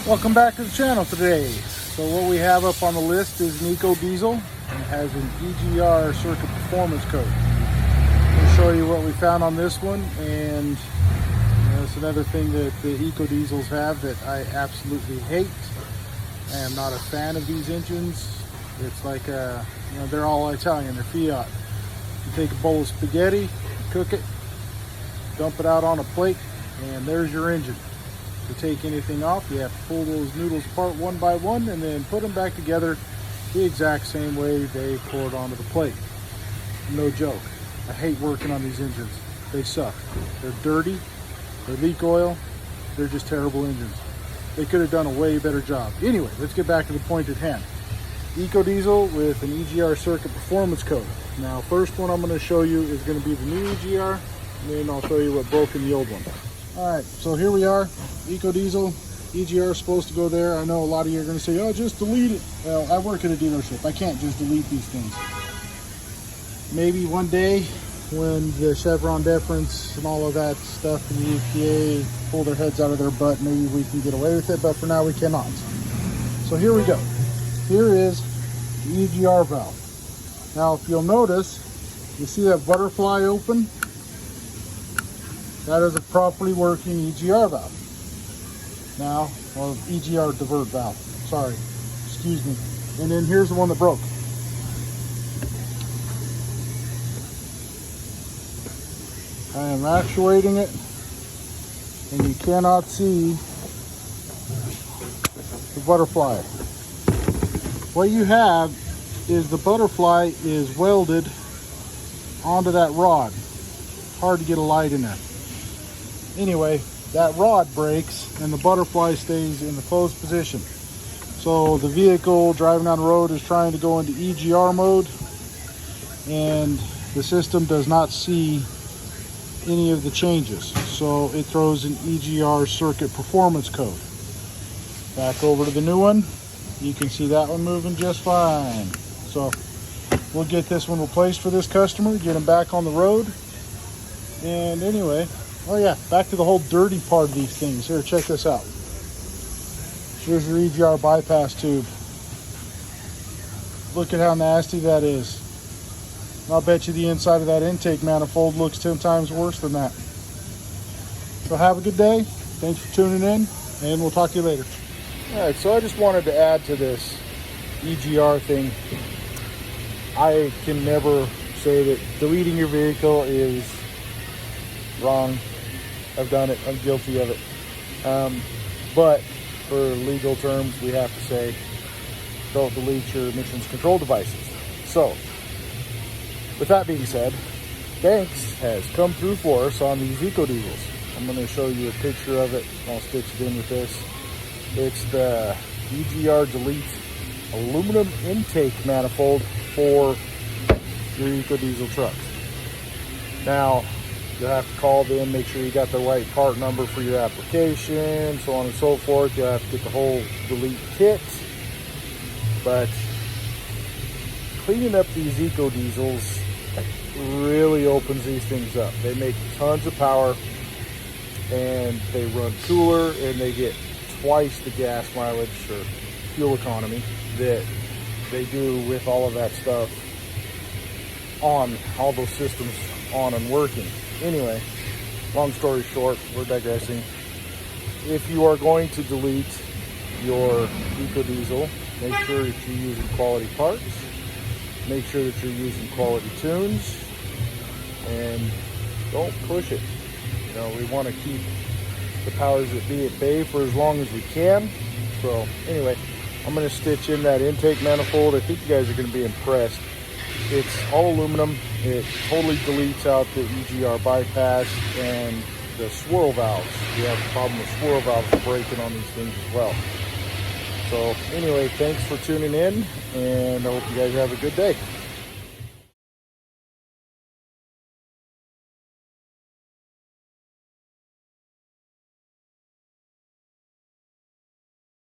Welcome back to the channel today. So what we have up on the list is an Eco Diesel and it has an EGR circuit performance code. I'll show you what we found on this one, and that's another thing that the Eco Diesels have that I absolutely hate. I am not a fan of these engines. It's like they're all Italian, they're Fiat. You take a bowl of spaghetti, cook it, dump it out on a plate, and there's your engine. To take anything off, you have to pull those noodles apart one by one and then put them back together the exact same way they poured onto the plate. No joke. I hate working on these engines. They suck. They're dirty, they leak oil, they're just terrible engines. They could have done a way better job. Anyway, let's get back to the point at hand. Eco Diesel with an EGR circuit performance code. Now, first one I'm going to show you is going to be the new EGR, and then I'll show you what broke in the old one. Alright, so here we are, Eco Diesel, EGR is supposed to go there. I know a lot of you are going to say, oh, just delete it. Well, I work at a dealership. I can't just delete these things. Maybe one day when the Chevron deference and all of that stuff and the EPA pull their heads out of their butt, maybe we can get away with it, but for now we cannot. So here we go. Here is the EGR valve. Now, if you'll notice, you see that butterfly open? That is a properly working EGR valve. Now, or EGR divert valve, sorry, excuse me. And then here's the one that broke. I am actuating it, and you cannot see the butterfly. What you have is the butterfly is welded onto that rod. Hard to get a light in there. Anyway, that rod breaks and the butterfly stays in the closed position. So the vehicle driving down the road is trying to go into EGR mode, and the system does not see any of the changes. So it throws an EGR circuit performance code. Back over to the new one. You can see that one moving just fine. So we'll get this one replaced for this customer, get him back on the road. And anyway, oh yeah, back to the whole dirty part of these things. Here, check this out. Here's your EGR bypass tube. Look at how nasty that is. I'll bet you the inside of that intake manifold looks 10 times worse than that. So have a good day. Thanks for tuning in, and we'll talk to you later. All right, so I just wanted to add to this EGR thing. I can never say that deleting your vehicle is wrong. I've done it, I'm guilty of it. But for legal terms, we have to say, don't delete your emissions control devices. So, with that being said, Banks has come through for us on these Eco Diesels. I'm going to show you a picture of it. I'll stitch it in with this. It's the EGR Delete aluminum intake manifold for your Eco Diesel trucks. Now, you'll have to call them, make sure you got the right part number for your application, so on and so forth. You'll have to get the whole Delete kit. But cleaning up these Eco Diesels really opens these things up. They make tons of power, and they run cooler, and they get twice the gas mileage or fuel economy that they do with all of that stuff on, all those systems on and working. Anyway, long story short, we're digressing. If you are going to delete your Eco Diesel, make sure that you're using quality parts, make sure that you're using quality tunes, and don't push it. You know, we want to keep the powers that be at bay for as long as we can. So anyway, I'm going to stitch in that intake manifold. I think you guys are going to be impressed. It's all aluminum. It totally deletes out the EGR bypass and the swirl valves. We have a problem with swirl valves breaking on these things as well. So anyway, thanks for tuning in, and I hope you guys have a good day.